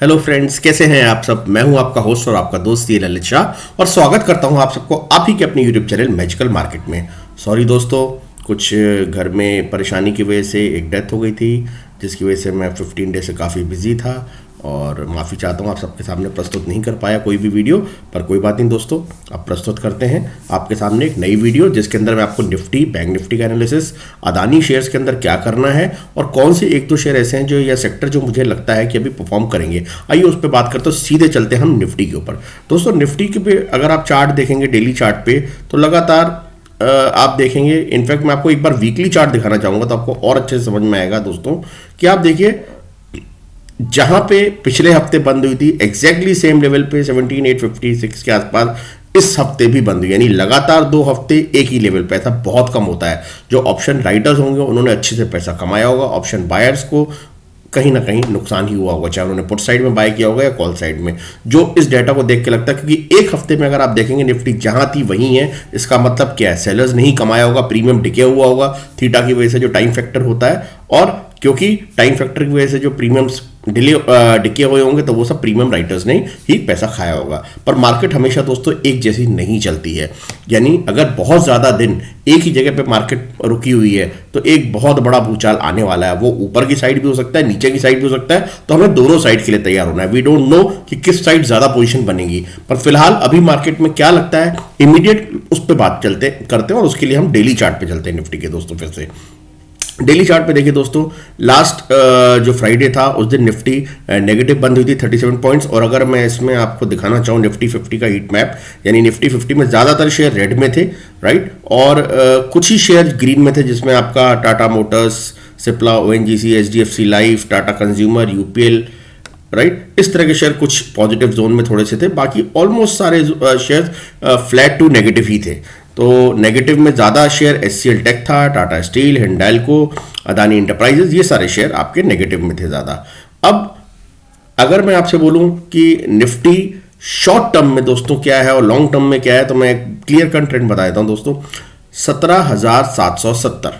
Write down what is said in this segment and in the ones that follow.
Hello friends, कैसे हैं आप सब। मैं हूं आपका होस्ट और आपका दोस्त ये ललित शाह और स्वागत करता हूं आप सबको आप ही के अपने यूट्यूब चैनल मैजिकल मार्केट में। सॉरी दोस्तों, कुछ घर में परेशानी की वजह से एक डेथ हो गई थी, जिसकी वजह से मैं 15 डे से काफ़ी बिजी था और माफ़ी चाहता हूँ। आप सबके सामने प्रस्तुत नहीं कर पाया कोई भी वीडियो, पर कोई बात नहीं दोस्तों, अब प्रस्तुत करते हैं आपके सामने एक नई वीडियो जिसके अंदर मैं आपको निफ्टी, बैंक निफ्टी का एनालिसिस, अदानी शेयर्स के अंदर क्या करना है और कौन से एक दो शेयर ऐसे हैं जो या सेक्टर जो मुझे लगता है कि अभी परफॉर्म करेंगे। आइए उस पर बात करते हैं। सीधे चलते हैं हम निफ्टी के ऊपर। दोस्तों निफ्टी के पे अगर आप चार्ट देखेंगे डेली चार्ट पे तो लगातार आप देखेंगे, इनफैक्ट मैं आपको एक बार वीकली चार्ट दिखाना चाहूँगा तो आपको और अच्छे से समझ में आएगा दोस्तों कि आप देखिए जहां पे पिछले हफ्ते बंद हुई थी एग्जैक्टली सेम लेवल पे 17,856 के आसपास इस हफ्ते भी बंद हुई, यानी लगातार 2 हफ्ते एक ही लेवल पे। ऐसा बहुत कम होता है। जो ऑप्शन राइटर्स होंगे उन्होंने अच्छे से पैसा कमाया होगा, ऑप्शन बायर्स को कहीं ना कहीं नुकसान ही हुआ होगा, चाहे उन्होंने पुट साइड में बाय किया होगा या कॉल साइड में। जो इस डेटा को देख के लगता है, क्योंकि एक हफ्ते में अगर आप देखेंगे निफ्टी जहां थी वहीं है, इसका मतलब क्या है, सेलर्स नहीं कमाया होगा, प्रीमियम डिके हुआ होगा थीटा की वजह से जो टाइम फैक्टर होता है, और क्योंकि टाइम फैक्टर की वजह से जो प्रीमियम्स डिके हुए होंगे तो वो सब प्रीमियम राइटर्स ने ही पैसा खाया होगा। पर मार्केट हमेशा दोस्तों एक जैसी नहीं चलती है, यानी अगर बहुत ज़्यादा दिन एक ही जगह पे मार्केट रुकी हुई है तो एक बहुत बड़ा भूचाल आने वाला है। वो ऊपर की साइड भी हो सकता है, नीचे की साइड भी हो सकता है, तो हमें दोनों साइड के लिए तैयार होना है। वी डोंट नो कि किस साइड ज़्यादा पोजीशन बनेगी, पर फिलहाल अभी मार्केट में क्या लगता है इमीडिएट उस पर बात करते हैं और उसके लिए हम डेली चार्ट पे चलते हैं निफ्टी के। दोस्तों फिर से डेली चार्ट पे देखिए दोस्तों, लास्ट जो फ्राइडे था उस दिन निफ्टी नेगेटिव बंद हुई थी 37 पॉइंट्स। और अगर मैं इसमें आपको दिखाना चाहूँ निफ्टी 50 का हीट मैप, यानी निफ्टी 50 में ज़्यादातर शेयर रेड में थे, राइट, और कुछ ही शेयर ग्रीन में थे, जिसमें आपका Tata Motors, Cipla, ONGC, HDFC life, Tata consumer, UPL, right, इस तरह के शेयर कुछ पॉजिटिव जोन में थोड़े से थे। बाकी ऑलमोस्ट सारे शेयर फ्लैट टू नेगेटिव ही थे। तो नेगेटिव में ज़्यादा शेयर एचसीएल टेक था, टाटा स्टील, हिंडाल्को, अदानी इंटरप्राइजेज, ये सारे शेयर आपके नेगेटिव में थे ज़्यादा। अब अगर मैं आपसे बोलूं कि निफ्टी शॉर्ट टर्म में दोस्तों क्या है और लॉन्ग टर्म में क्या है, तो मैं एक क्लियर कट ट्रेंड बता देता हूं दोस्तों। 17,770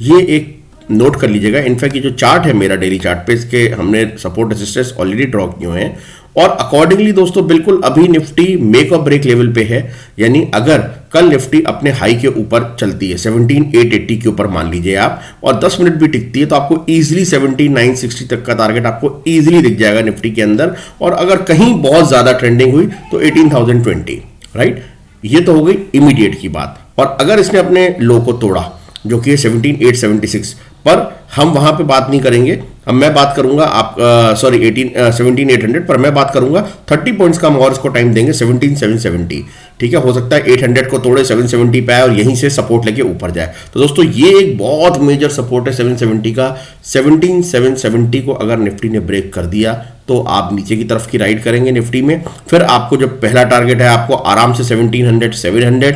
ये एक नोट कर लीजिएगा। इनफैक्ट ये जो चार्ट है मेरा डेली चार्ट पे, इसके हमने सपोर्ट रेजिस्टेंस ऑलरेडी ड्रॉ किए हुए हैं और अकॉर्डिंगली दोस्तों बिल्कुल अभी निफ्टी मेक और ब्रेक लेवल पे है। यानी अगर कल निफ्टी अपने हाई के ऊपर चलती है 17,880 के ऊपर मान लीजिए आप, और 10 मिनट भी टिकती है, तो आपको इजीली 17,960 तक का टारगेट आपको इजीली दिख जाएगा निफ्टी के अंदर। और अगर कहीं बहुत ज्यादा ट्रेंडिंग हुई तो 18,020, राइट, ये तो हो गई इमीडिएट की बात। और अगर इसने अपने लो को तोड़ा जो कि है 17,876, पर हम वहां पे बात नहीं करेंगे। अब मैं बात करूंगा आप 17,800, पर मैं बात करूंगा 30 पॉइंट्स का हम और इसको टाइम देंगे 17,770। ठीक है, हो सकता है 800 को तोड़े 770 पे आए और यहीं से सपोर्ट लेके ऊपर जाए। तो दोस्तों ये एक बहुत मेजर सपोर्ट है 770 का। 17,770 को अगर निफ्टी ने ब्रेक कर दिया तो आप नीचे की तरफ की राइड करेंगे निफ्टी में। फिर आपको जो पहला टारगेट है आपको आराम से 1700, 700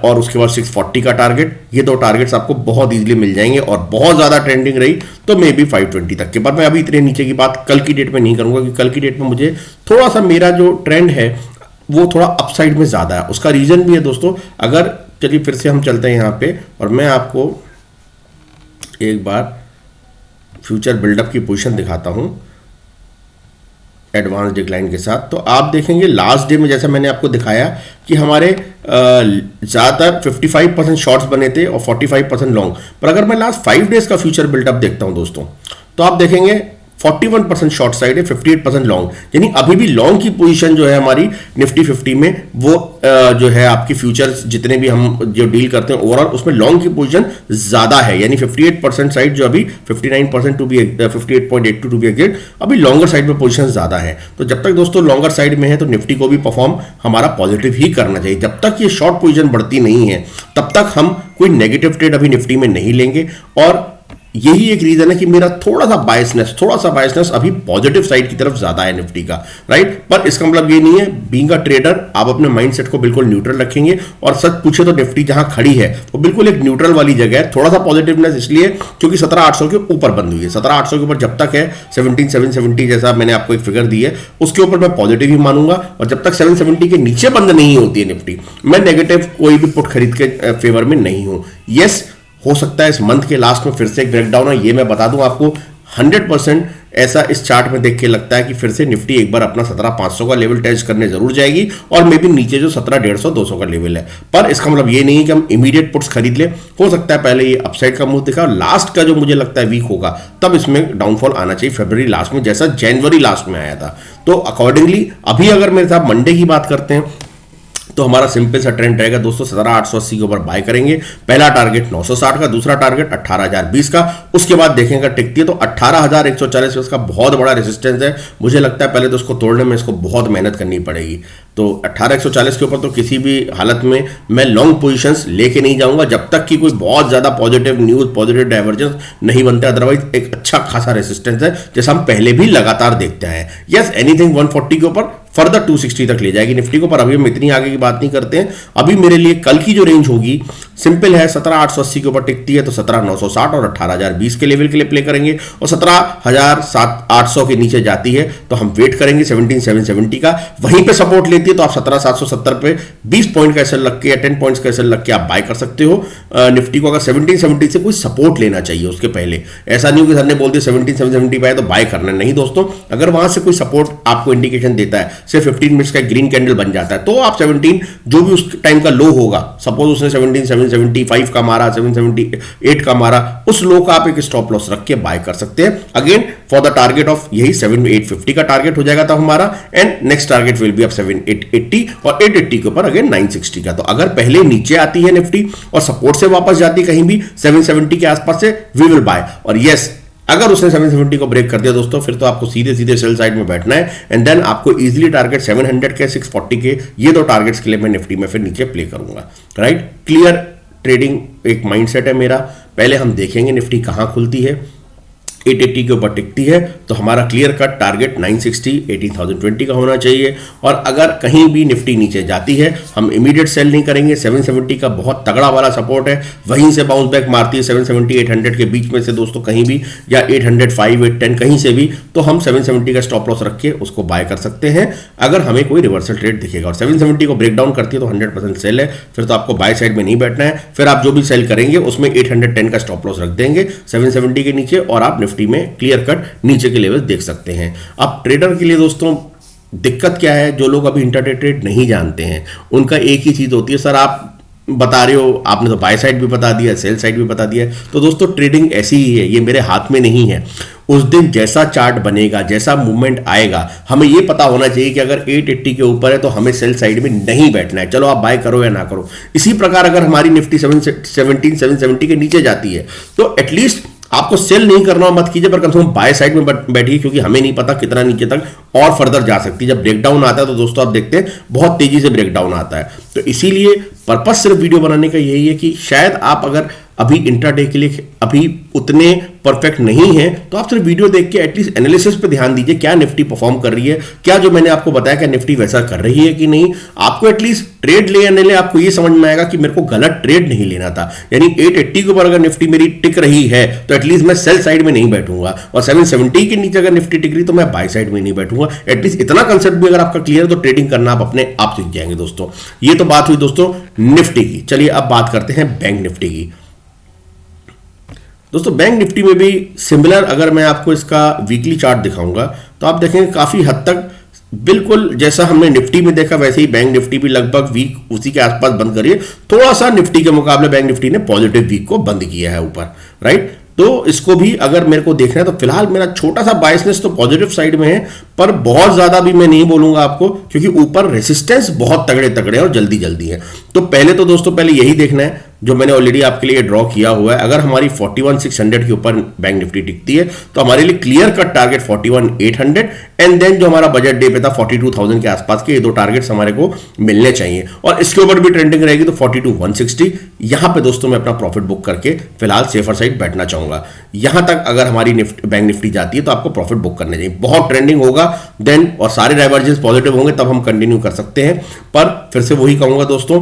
और उसके बाद 640 का टारगेट, ये दो टारगेट्स आपको बहुत इजीली मिल जाएंगे। और बहुत ज़्यादा ट्रेंडिंग रही तो मे बी 520 तक के। पर मैं अभी इतने नीचे की बात कल की डेट में नहीं करूंगा, क्योंकि कल की डेट में मुझे थोड़ा सा मेरा जो ट्रेंड है वो थोड़ा अपसाइड में ज़्यादा है। उसका रीज़न भी है दोस्तों। अगर चलिए फिर से हम चलते हैं यहाँ पे और मैं आपको एक बार फ्यूचर बिल्डअप की पोजीशन दिखाता हूँ एडवांस डिक्लाइन के साथ। तो आप देखेंगे लास्ट डे में जैसा मैंने आपको दिखाया कि हमारे ज़्यादातर 55% शॉर्ट्स बने थे और 45% लॉन्ग। पर अगर मैं लास्ट 5 डेज का फ्यूचर बिल्डअप देखता हूं दोस्तों, तो आप देखेंगे 41% शॉर्ट साइड है, 58% लॉन्ग। यानी अभी भी लॉन्ग की पोजीशन जो है हमारी निफ्टी 50 में, वो जो है आपकी फ्यूचर्स जितने भी हम जो डील करते हैं ओवरऑल, उसमें लॉन्ग की पोजीशन ज़्यादा है। यानी 58% साइड जो अभी 59% to be 58.82 to be exact, अभी लॉन्गर साइड में पोजीशन ज़्यादा है। तो जब तक दोस्तों लॉन्गर साइड में है तो निफ्टी को भी परफॉर्म हमारा पॉजिटिव ही करना चाहिए। जब तक ये शॉर्ट पोजीशन बढ़ती नहीं है तब तक हम कोई नेगेटिव ट्रेड अभी निफ्टी में नहीं लेंगे। और यही एक रीजन है कि मेरा थोड़ा सा बायसनेस अभी पॉजिटिव साइड की तरफ ज्यादा है निफ्टी का, राइट। पर इसका मतलब ये नहीं है, बीइंग अ ट्रेडर आप अपने माइंडसेट को बिल्कुल न्यूट्रल रखेंगे। और सच पूछे तो निफ्टी जहां खड़ी है वो बिल्कुल एक न्यूट्रल वाली जगह है। थोड़ा सा पॉजिटिवनेस इसलिए क्योंकि 17,800 के ऊपर बंद हुई है। 17,800 के ऊपर जब तक है 17,770 जैसा मैंने आपको एक फिगर दी है, उसके ऊपर मैं पॉजिटिव ही मानूंगा। और जब तक 770 के नीचे बंद नहीं होती है निफ्टी, मैं नेगेटिव कोई भी पुट खरीद के फेवर में नहीं हूं। यस, हो सकता है इस मंथ के लास्ट में फिर से एक ब्रेकडाउन है, ये मैं बता दूं आपको 100% ऐसा इस चार्ट में देख के लगता है कि फिर से निफ्टी एक बार अपना 17,500 का लेवल टेस्ट करने जरूर जाएगी और मे बी नीचे जो 17,150 200 का लेवल है। पर इसका मतलब ये नहीं है कि हम इमीडिएट पुट्स खरीद ले, हो सकता है पहले ये अपसाइड का मुंह दिखा और लास्ट का जो मुझे लगता है वीक होगा तब इसमें डाउनफॉल आना चाहिए फरवरी लास्ट में, जैसा जनवरी लास्ट में आया था। तो अकॉर्डिंगली अभी अगर मेरे साथ मंडे की बात करते हैं तो हमारा सिंपल सा ट्रेंड रहेगा दोस्तों, 17,880 के ऊपर बाय करेंगे। पहला टारगेट 960 का, दूसरा टारगेट 18,020 का, उसके बाद देखेंगे टिकती है तो 18,140 इसका बहुत बड़ा रेजिस्टेंस है। मुझे लगता है पहले तो उसको तोड़ने में इसको बहुत मेहनत करनी पड़ेगी। तो 18,140 के ऊपर तो किसी भी हालत में मैं लॉन्ग पोजीशंस लेके नहीं जाऊंगा जब तक कि कोई बहुत ज्यादा पॉजिटिव न्यूज, पॉजिटिव डाइवर्जेंस नहीं बनता। अदरवाइज एक अच्छा खासा रेजिस्टेंस है जैसा हम पहले भी लगातार देखते हैं। यस, एनीथिंग 140 के ऊपर फर्दर 260 तक ले जाएगी निफ्टी को, पर अभी हम इतनी आगे की बात नहीं करते हैं। अभी मेरे लिए कल की जो रेंज होगी सिंपल है, 17,880 के ऊपर टिकती है तो 17,960 और 18,020 के लेवल के लिए प्ले करेंगे, और 17,800 के नीचे जाती है तो हम वेट करेंगे 17,770 का। वहीं पे सपोर्ट लेती है तो आप 17,770 पे 20 पॉइंट का एसएल लग के या 10 पॉइंट्स का एसएल लग के आप बाय कर सकते हो निफ्टी को। अगर 1770 से कोई सपोर्ट लेना चाहिए उसके पहले, ऐसा नहीं हो कि सर ने बोल दिया 17,770 पे तो बाय करना नहीं दोस्तों। अगर वहां से कोई सपोर्ट आपको इंडिकेशन देता है, सिर्फ 15 मिनट्स का ग्रीन कैंडल बन जाता है, तो आप 17 जो भी उस टाइम का लो होगा, सपोज उसने 17,775 का मारा, 778 का मारा, उस लो का आप एक स्टॉप लॉस रख के बाय कर सकते हैं। Again for the target of यही 7,850 का टारगेट हो जाएगा था हमारा, and next target will be अब 7,880 और 880 के ऊपर अगेन 960 का। तो अगर पहले नीचे आती है निफ्टी और सपोर्ट से वापस जाती है कहीं भी 770 के आसपास से, वी विल बाय। और यस, अगर उसने 770 को ब्रेक कर दिया दोस्तों, फिर तो आपको सीधे सीधे सेल साइड में बैठना है, एंड देन आपको इजीली टारगेट 700 के, 640 के, ये दो टारगेट्स के लिए मैं निफ्टी में फिर नीचे प्ले करूंगा। राइट, क्लियर ट्रेडिंग एक माइंडसेट है मेरा। पहले हम देखेंगे निफ्टी कहां खुलती है, 880 के ऊपर टिकती है तो हमारा क्लियर कट टारगेट 960 18,020 का होना चाहिए। और अगर कहीं भी निफ्टी नीचे जाती है हम इमीडिएट सेल नहीं करेंगे, 770 का बहुत तगड़ा वाला सपोर्ट है, वहीं से बाउंस बैक मारती है 770 800 के बीच में से दोस्तों कहीं भी, या 805 810 कहीं से भी, तो हम 770 का स्टॉप लॉस रख के उसको बाय कर सकते हैं अगर हमें कोई रिवर्सल ट्रेड दिखेगा। और 770 को ब्रेक डाउन करती है तो 100% सेल है, फिर तो आपको बाय साइड में नहीं बैठना है। फिर आप जो भी सेल करेंगे उसमें 810 का स्टॉप लॉस रख देंगे 770 के नीचे, और आप निफ्टी में क्लियर कट नीचे के लेवल देख सकते हैं। अब ट्रेडर के लिए दोस्तों दिक्कत क्या है, जो लोग अभी इंट्राडे ट्रेड नहीं जानते हैं उनका एक ही चीज होती है, सर आप बता रहे हो, आपने तो बाय साइड भी बता दिया, सेल साइड भी बता दिया। तो दोस्तों ट्रेडिंग ऐसी ही है, ये मेरे हाथ में नहीं है। उस दिन जैसा चार्ट बनेगा, जैसा मूवमेंट आएगा, हमें ये पता होना चाहिए कि अगर 880 के ऊपर है तो हमें सेल साइड में नहीं बैठना है, चलो आप बाय करो या ना करो। इसी प्रकार अगर हमारी निफ्टी 770 के नीचे जाती है तो एटलीस्ट आपको सेल नहीं करना मत कीजिए, पर कम से कम बाय साइड में बैठिए, क्योंकि हमें नहीं पता कितना नीचे तक और फर्दर जा सकती है। जब ब्रेकडाउन आता है तो दोस्तों आप देखते हैं बहुत तेजी से ब्रेकडाउन आता है। तो इसीलिए पर्पस सिर्फ वीडियो बनाने का यही है कि शायद आप अगर अभी इंट्राडे के लिए अभी उतने परफेक्ट नहीं है तो आप सिर्फ वीडियो देख के एटलीस्ट एनालिसिस पे ध्यान दीजिए, क्या निफ्टी परफॉर्म कर रही है, क्या जो मैंने आपको बताया क्या निफ्टी वैसा कर रही है कि नहीं। आपको एटलीस्ट ट्रेड ले या नहीं ले, आपको ये समझ में आएगा कि मेरे को गलत ट्रेड नहीं लेना था। यानी 880 के ऊपर अगर निफ्टी मेरी टिक रही है तो एटलीस्ट मैं सेल साइड में नहीं बैठूंगा, और 770 के नीचे अगर निफ्टी टिक रही तो मैं बाय साइड में नहीं बैठूंगा। एटलीस्ट इतना कंसेप्ट भी अगर आपका क्लियर है तो ट्रेडिंग करना आप अपने आप सीख जाएंगे दोस्तों। ये तो बात हुई दोस्तों निफ्टी की। चलिए अब बात करते हैं बैंक निफ्टी की। दोस्तों बैंक निफ्टी में भी सिमिलर, अगर मैं आपको इसका वीकली चार्ट दिखाऊंगा तो आप देखेंगे काफी हद तक बिल्कुल जैसा हमने निफ्टी में देखा वैसे ही बैंक निफ्टी भी लगभग वीक उसी के आसपास बंद करी है। थोड़ा सा निफ्टी के मुकाबले बैंक निफ्टी ने पॉजिटिव वीक को बंद किया है ऊपर, राइट। तो इसको भी अगर मेरे को देखना है तो फिलहाल मेरा छोटा सा बायसनेस तो पॉजिटिव साइड में है, पर बहुत ज्यादा भी मैं नहीं बोलूंगा आपको, क्योंकि ऊपर रेसिस्टेंस बहुत तगड़े तगड़े और जल्दी जल्दी है। तो पहले तो दोस्तों पहले यही देखना है जो मैंने ऑलरेडी आपके लिए ड्रॉ किया हुआ है। अगर हमारी 41,600 के ऊपर बैंक निफ्टी टिकती है तो हमारे लिए clear cut target 41,800, and then जो हमारा बजट डे पे था 42,000 के आसपास के, ये दो टारगेट्स हमारे को मिलने चाहिए। और इसके ऊपर भी ट्रेंडिंग रहेगी तो 42,160। यहां पे दोस्तों मैं अपना प्रॉफिट बुक करके फिलहाल सेफर साइड बैठना चाहूंगा। यहां तक अगर हमारी बैंक निफ्टी जाती है तो आपको प्रॉफिट बुक करने चाहिए। बहुत ट्रेंडिंग होगा देन और सारे डाइवर्जेंस पॉजिटिव होंगे तब हम कंटिन्यू कर सकते हैं। पर फिर से वही कहूंगा दोस्तों,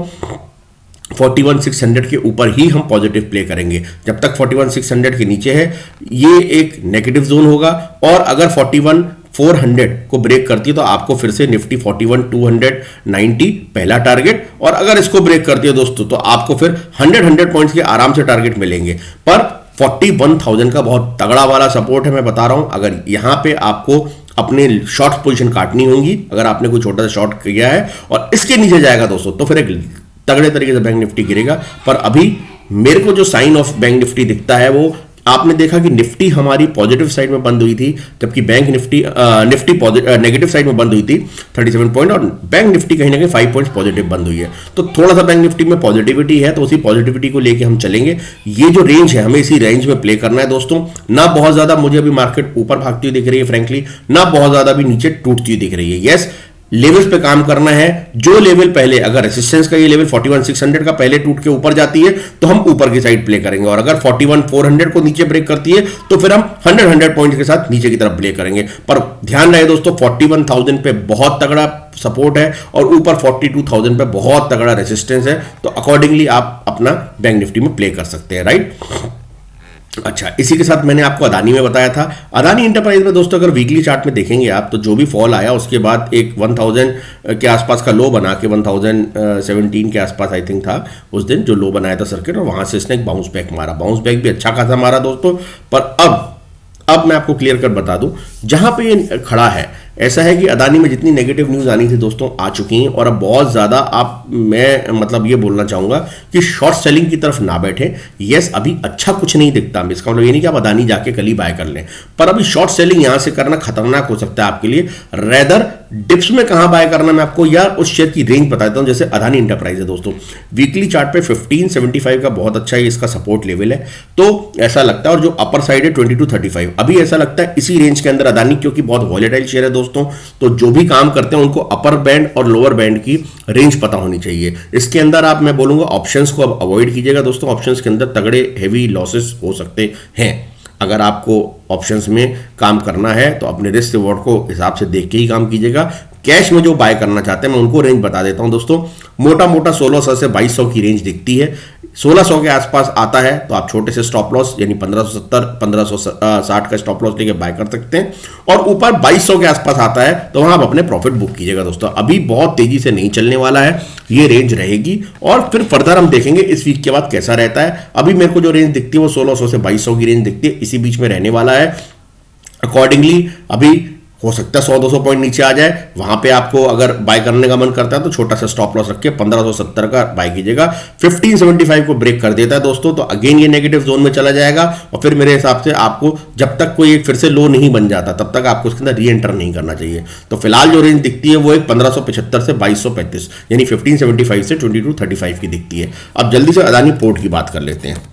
41,600 के ऊपर ही हम पॉजिटिव प्ले करेंगे। जब तक 41,600 के नीचे है ये एक नेगेटिव जोन होगा, और अगर 41,400 को ब्रेक करती है तो आपको फिर से निफ्टी 41,290 पहला टारगेट, और अगर इसको ब्रेक करती है दोस्तों तो आपको फिर 100 पॉइंट्स के आराम से टारगेट मिलेंगे। पर 41,000 का बहुत तगड़ा वाला सपोर्ट है, मैं बता रहा हूं। अगर यहां पे आपको अपने शॉर्ट पोजीशन काटनी होंगी, अगर आपने कोई छोटा सा शॉर्ट किया है और इसके नीचे जाएगा दोस्तों, तो फिर एक तगड़े तरीके से बैंक निफ्टी गिरेगा। पर अभी मेरे को जो साइन ऑफ बैंक निफ्टी दिखता है, वो आपने देखा कि निफ्टी हमारी पॉजिटिव साइड में बंद हुई थी, जबकि बैंक निफ्टी नेगेटिव साइड में बंद हुई थी 37 पॉइंट, और बैंक निफ्टी कहीं ना कहीं 5 पॉइंट्स पॉजिटिव बंद हुई है। तो थोड़ा सा बैंक निफ्टी में पॉजिटिविटी है, तो उसी पॉजिटिविटी को लेके हम चलेंगे। ये जो रेंज है, हमें इसी रेंज में प्ले करना है दोस्तों। ना बहुत ज्यादा मुझे अभी मार्केट ऊपर भागती हुई दिख रही है फ्रेंकली, ना बहुत ज्यादा भी नीचे टूटती हुई दिख रही है। यस, लेवल्स पे काम करना है। जो लेवल पहले, अगर रेसिस्टेंस का ये लेवल 41,600 का पहले टूट के ऊपर जाती है, तो हम ऊपर की साइड प्ले करेंगे, और अगर 41,400 को नीचे ब्रेक करती है, तो फिर हम 100 पॉइंट के साथ नीचे की तरफ प्ले करेंगे। पर ध्यान रहे दोस्तों, 41,000 पे बहुत तगड़ा सपोर्ट है और ऊपर 42,000 पे बहुत तगड़ा रेसिस्टेंस है। तो अकॉर्डिंगली आप अपना बैंक निफ्टी में प्ले कर सकते हैं, राइट। अच्छा, इसी के साथ मैंने आपको अदानी में बताया था। अदानी इंटरप्राइज में दोस्तों अगर वीकली चार्ट में देखेंगे आप, तो जो भी फॉल आया उसके बाद एक 1000 के आसपास का लो बना के 1017 के आसपास आई थिंक था उस दिन जो लो बनाया था सर्किट, और वहां से इसने एक बाउंस बैक मारा। बाउंस बैक भी अच्छा खासा मारा दोस्तों। पर अब मैं आपको क्लियर कर बता दूं, जहां पे ये खड़ा है, ऐसा है कि अदानी में जितनी नेगेटिव न्यूज़ आनी थी दोस्तों आ चुकी हैं, और अब बहुत ज़्यादा मैं मतलब ये बोलना चाहूँगा कि शॉर्ट सेलिंग की तरफ ना बैठे। यस, अभी अच्छा कुछ नहीं दिखता, इसका मतलब ये नहीं कि आप अदानी जाके कल ही बाय कर लें, पर अभी शॉर्ट सेलिंग यहाँ से करना खतरनाक हो सकता है आपके लिए। रेदर डिप्स में कहाँ बाय करना, मैं आपको या उस शेयर की रेंज बता देता हूँ। जैसे अदानी इंटरप्राइज है दोस्तों, वीकली चार्ट पे 1575 का बहुत अच्छा है इसका सपोर्ट लेवल है, तो ऐसा लगता है। और जो अपर साइड है 2235, अभी ऐसा लगता है इसी रेंज के अंदर अदानी, क्योंकि बहुत वॉलेटाइल शेयर है दोस्तों, तो जो भी काम करते हैं उनको अपर बैंड और लोअर बैंड की रेंज पता होनी चाहिए। इसके अंदर आप, मैं बोलूंगा, ऑप्शंस को अब अवॉइड कीजिएगा दोस्तों। ऑप्शंस के अंदर तगड़े हेवी लॉसेस हो सकते हैं। अगर आपको ऑप्शंस में काम करना है तो अपने रिस्क रिवॉर्ड को हिसाब से देख के ही काम कीजिएगा। कैश में जो बाय करना चाहते हैं मैं उनको रेंज बता देता हूं दोस्तों। मोटा मोटा 1600 से 2200 की रेंज दिखती है। 1600 के आसपास आता है तो आप छोटे से स्टॉप लॉस यानी 1570 1560 का स्टॉप लॉस लेके बाय कर सकते हैं, और ऊपर 2200 के आसपास आता है तो वहां आप अपने प्रॉफिट बुक कीजिएगा दोस्तों। अभी बहुत तेजी से नहीं चलने वाला है, ये रेंज रहेगी, और फिर फर्दर हम देखेंगे इस वीक के बाद कैसा रहता है। अभी मेरे को जो रेंज दिखती है वो 1600 से 2200 की रेंज दिखती है, इसी बीच में रहने वाला है। अकॉर्डिंगली अभी हो सकता है 100-200 पॉइंट नीचे आ जाए, वहां पे आपको अगर बाय करने का मन करता है तो छोटा सा स्टॉप लॉस रख के 1570 का बाय कीजिएगा। 1575 को ब्रेक कर देता है दोस्तों तो अगेन ये नेगेटिव जोन में चला जाएगा, और फिर मेरे हिसाब से आपको जब तक कोई एक फिर से लो नहीं बन जाता तब तक आपको उसके अंदर री एंटर नहीं करना चाहिए। तो फिलहाल जो रेंज दिखती है वो एक 1575 से 2235 यानी 1575 से 2235 की दिखती है। अब जल्दी से अदानी पोर्ट की बात कर लेते हैं।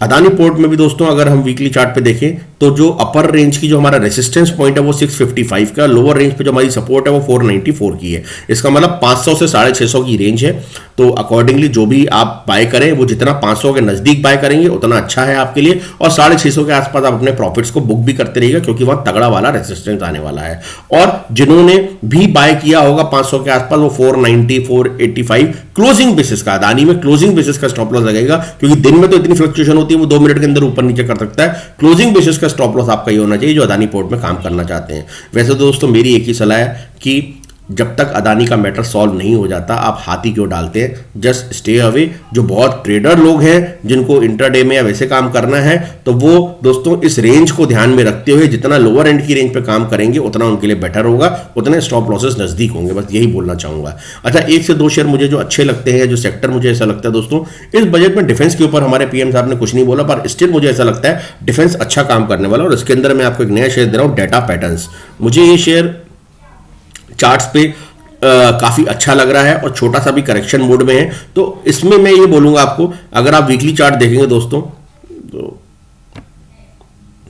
अदानी पोर्ट में भी दोस्तों अगर हम वीकली चार्ट पे देखें तो जो अपर रेंज की जो हमारा रेसिस्टेंस पॉइंट है वो 655 का, लोअर रेंज पे जो हमारी सपोर्ट है वो 494 की है। इसका मतलब 500 से 650 की रेंज है। तो अकॉर्डिंगली जो भी आप बाय करें वो जितना 500 के नजदीक बाय करेंगे उतना अच्छा है आपके लिए, और 650 के आसपास आप अपने प्रॉफिट्स को बुक भी करते रहिएगा क्योंकि वहां तगड़ा वाला रेसिस्टेंस आने वाला है। और जिन्होंने भी बाय किया होगा 500 के आसपास वो 490 485 क्लोजिंग बेसिस का, अदानी में क्लोजिंग बेसिस का स्टॉप लॉस लगेगा, क्योंकि दिन में तो इतनी फ्लक्चुएशन होती है वो 2 मिनट के अंदर ऊपर नीचे कर सकता है। क्लोजिंग बेसिस का स्टॉप लॉस आपका ये होना चाहिए जो अदानी पोर्ट में काम करना चाहते हैं। वैसे दोस्तों मेरी एक ही सलाह है कि जब तक अदानी का मैटर सॉल्व नहीं हो जाता आप हाथी क्यों डालते हैं, जस्ट स्टे अवे। जो बहुत ट्रेडर लोग हैं जिनको इंट्राडे में या वैसे काम करना है तो वो दोस्तों इस रेंज को ध्यान में रखते हुए जितना लोअर एंड की रेंज पे काम करेंगे उतना उनके लिए बेटर होगा, उतने स्टॉप लॉसेस नजदीक होंगे। बस यही बोलना चाहूंगा। अच्छा, 1 से 2 शेयर मुझे जो अच्छे लगते हैं, जो सेक्टर मुझे ऐसा लगता है दोस्तों, इस बजट में डिफेंस के ऊपर हमारे पीएम साहब ने कुछ नहीं बोला, पर स्टिल मुझे ऐसा लगता है डिफेंस अच्छा काम करने वाला। और इसके अंदर मैं आपको एक नया शेयर दे रहा हूं, डेटा पैटर्न्स। मुझे ये शेयर चार्ट्स पे काफी अच्छा लग रहा है और छोटा सा भी करेक्शन मोड में है। तो इसमें मैं ये बोलूंगा आपको, अगर आप वीकली चार्ट देखेंगे दोस्तों तो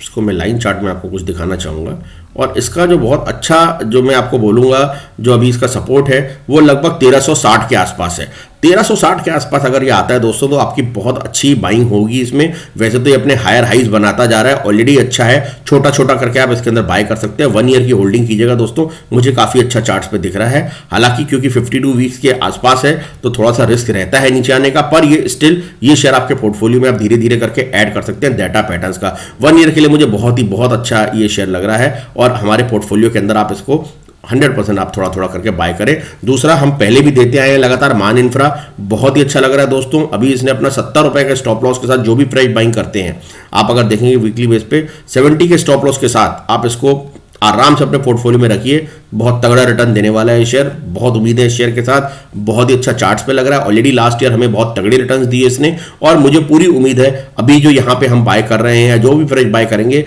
इसको मैं लाइन चार्ट में आपको कुछ दिखाना चाहूंगा, और इसका जो बहुत अच्छा जो मैं आपको बोलूंगा जो अभी इसका सपोर्ट है वो लगभग 1360 के आसपास है। 1360 के आसपास अगर ये आता है दोस्तों तो आपकी बहुत अच्छी बाइंग होगी इसमें। वैसे तो ये अपने हायर हाइज बनाता जा रहा है, ऑलरेडी अच्छा है, छोटा छोटा करके आप इसके अंदर बाय कर सकते हैं। 1 ईयर की होल्डिंग कीजिएगा दोस्तों, मुझे काफी अच्छा चार्ट्स पे दिख रहा है। हालांकि क्योंकि 52 वीक्स के आसपास है तो थोड़ा सा रिस्क रहता है नीचे आने का, पर ये स्टिल ये शेयर आपके पोर्टफोलियो में आप धीरे धीरे करके ऐड कर सकते हैं। डेटा पैटर्न्स का 1 ईयर के लिए मुझे बहुत अच्छा ये शेयर लग रहा है, और हमारे पोर्टफोलियो के अंदर आप इसको 100% आप थोड़ा थोड़ा करके बाय करें। दूसरा, हम पहले भी देते आए हैं लगातार, मान इंफ्रा बहुत ही अच्छा लग रहा है दोस्तों। अभी इसने अपना 70 रुपए के स्टॉप लॉस के साथ जो भी फ्रेश बाइंग करते हैं, आप अगर देखेंगे वीकली बेस पे 70 के स्टॉप लॉस के साथ आप इसको आराम से अपने पोर्टफोलियो में रखिए। बहुत तगड़ा रिटर्न देने वाला है शेयर, बहुत उम्मीद है इस शेयर के साथ। बहुत ही अच्छा चार्ट्स पे लग रहा है। ऑलरेडी लास्ट ईयर हमें बहुत तगड़े रिटर्न्स दिए इसने, और मुझे पूरी उम्मीद है अभी जो यहाँ पे हम बाय कर रहे हैं, जो भी फ्रेश बाय करेंगे,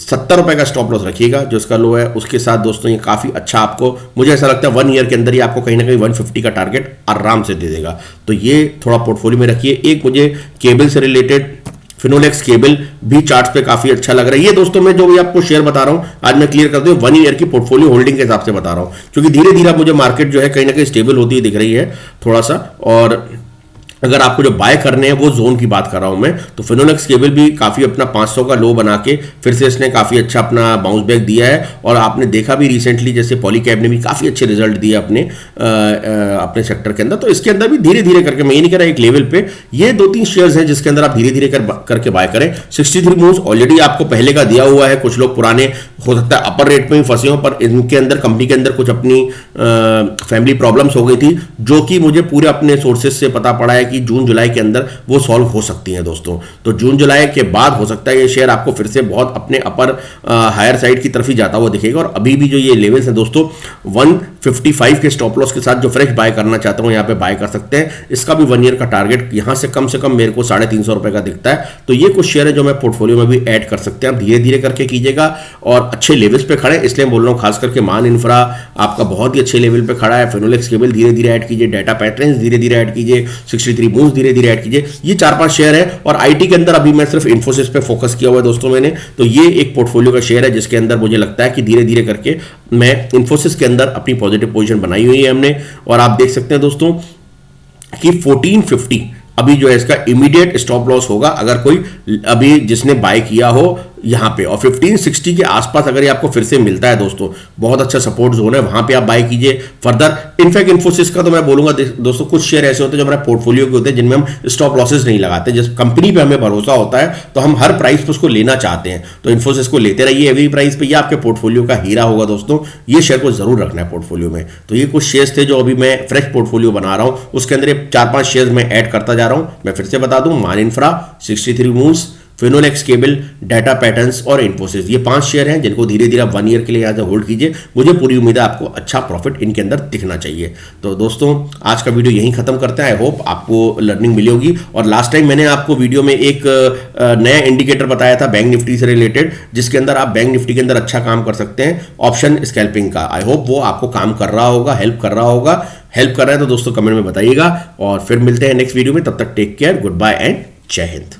70 रुपए का स्टॉप लॉस रखिएगा जो इसका लो है। उसके साथ दोस्तों ये काफ़ी अच्छा आपको, मुझे ऐसा लगता है 1 ईयर के अंदर ही आपको कहीं ना कहीं 150 का टारगेट आराम से दे देगा। तो ये थोड़ा पोर्टफोलियो में रखिए। एक मुझे केबल से रिलेटेड फिनोलेक्स केबल भी चार्ट्स पे काफी अच्छा लग रहा है। ये दोस्तों मैं जो भी आपको शेयर बता रहा हूं, आज मैं क्लियर कर दूं 1 ईयर की पोर्टफोलियो होल्डिंग के हिसाब से बता रहा हूं, क्योंकि धीरे धीरे मुझे मार्केट जो है कहीं ना कहीं स्टेबल होती हुई दिख रही है थोड़ा सा। और अगर आपको जो बाय करने हैं वो जोन की बात कर रहा हूं मैं, तो फिनोलेक्स केबल भी काफी अपना 500 का लो बना के फिर से इसने काफी अच्छा अपना बाउंस बैक दिया है। और आपने देखा भी रिसेंटली जैसे पॉलीकैब ने भी काफी अच्छे रिजल्ट दिए अपने सेक्टर के अंदर। तो इसके अंदर भी धीरे धीरे करके, मैं ये नहीं कह रहा एक लेवल पे, ये 2-3 शेयर्स हैं जिसके अंदर आप धीरे धीरे करके बाय करें। 63 मूव्स ऑलरेडी आपको पहले का दिया हुआ है। कुछ लोग पुराने हो सकता है अपर रेट में भी फंसे हो, पर इनके अंदर कंपनी के अंदर कुछ अपनी फैमिली प्रॉब्लम्स हो गई थी, जो कि मुझे पूरे अपने सोर्सेज से पता पड़ा है कि जून जुलाई के अंदर वो सॉल्व हो सकती हैं दोस्तों। तो जून जुलाई के बाद हो सकता है ये शेयर आपको फिर से बहुत अपने अपर हायर साइड की तरफ ही जाता हुआ दिखेगा। और अभी भी जो ये लेवल्स हैं दोस्तों 155 के स्टॉप लॉस के साथ जो फ्रेश बाय करना चाहता हूं यहाँ पे बाय कर सकते हैं। इसका भी 1 ईयर का टारगेट यहाँ से कम मेरे को 350 रुपए का दिखता है। तो ये कुछ शेयर है जो मैं पोर्टफोलियो में भी ऐड कर सकते हैं। आप धीरे धीरे करके कीजिएगा और अच्छे लेवल्स पे खड़े, इसलिए बोल रहा हूँ खास करके मान इंफ्रा आपका बहुत ही अच्छे लेवल पे खड़ा है। फिनोलेक्स केबल धीरे धीरे ऐड कीजिए, डाटा पैटर्न्स धीरे धीरे ऐड कीजिए, 63 मूव्स धीरे धीरे ऐड कीजिए। ये 4-5 शेयर है। और आईटी के अंदर अभी मैं सिर्फ इन्फोसिस पे फोकस किया हुआ है दोस्तों मैंने। तो ये एक पोर्टफोलियो का शेयर है जिसके अंदर मुझे लगता है कि धीरे धीरे करके मैं इन्फोसिस के अंदर अपनी पॉजिटिव पोजीशन बनाई हुई है हमने। और आप देख सकते हैं दोस्तों कि 1450 अभी जो है इसका इमीडिएट स्टॉप लॉस होगा अगर कोई अभी जिसने बाय किया हो यहाँ पे। और 1560 के आसपास अगर ये आपको फिर से मिलता है दोस्तों, बहुत अच्छा सपोर्ट जोन है, वहां पे आप बाय कीजिए फर्दर। इनफैक्ट इन्फोसिस का तो मैं बोलूंगा दोस्तों, कुछ शेयर ऐसे होते हैं जो हमारे पोर्टफोलियो के होते हैं जिनमें हम स्टॉप लॉसेस नहीं लगाते। जिस कंपनी पे हमें भरोसा होता है तो हम हर प्राइस पे उसको लेना चाहते हैं, तो इन्फोसिस को लेते रहिए एवरी प्राइस पे। ये आपके पोर्टफोलियो का हीरा होगा दोस्तों, ये शेयर को जरूर रखना है पोर्टफोलियो में। तो ये कुछ शेयर्स थे जो अभी मैं फ्रेश पोर्टफोलियो बना रहा हूं, उसके अंदर 4-5 शेयर्स मैं ऐड करता जा रहा हूं। मैं फिर से बता दूं, मान infra, 63 moves, Finolex cable, data patterns और इन्फोसिस, ये 5 शेयर हैं जिनको धीरे धीरे आप 1 ईयर के लिए यहाँ से होल्ड कीजिए। मुझे पूरी उम्मीद है आपको अच्छा प्रॉफिट इनके अंदर दिखना चाहिए। तो दोस्तों आज का वीडियो यहीं खत्म करते हैं। आई होप आपको लर्निंग मिली होगी। और लास्ट टाइम मैंने आपको वीडियो में एक नया इंडिकेटर बताया था बैंक निफ्टी से रिलेटेड, जिसके अंदर आप बैंक निफ्टी के अंदर अच्छा काम कर सकते हैं, ऑप्शन स्कैल्पिंग का। आई होप वो आपको काम कर रहा होगा, हेल्प कर रहा होगा। हेल्प कर रहा है तो दोस्तों कमेंट में बताइएगा। और फिर मिलते हैं नेक्स्ट वीडियो में, तब तक take care, good bye and जय हिंद।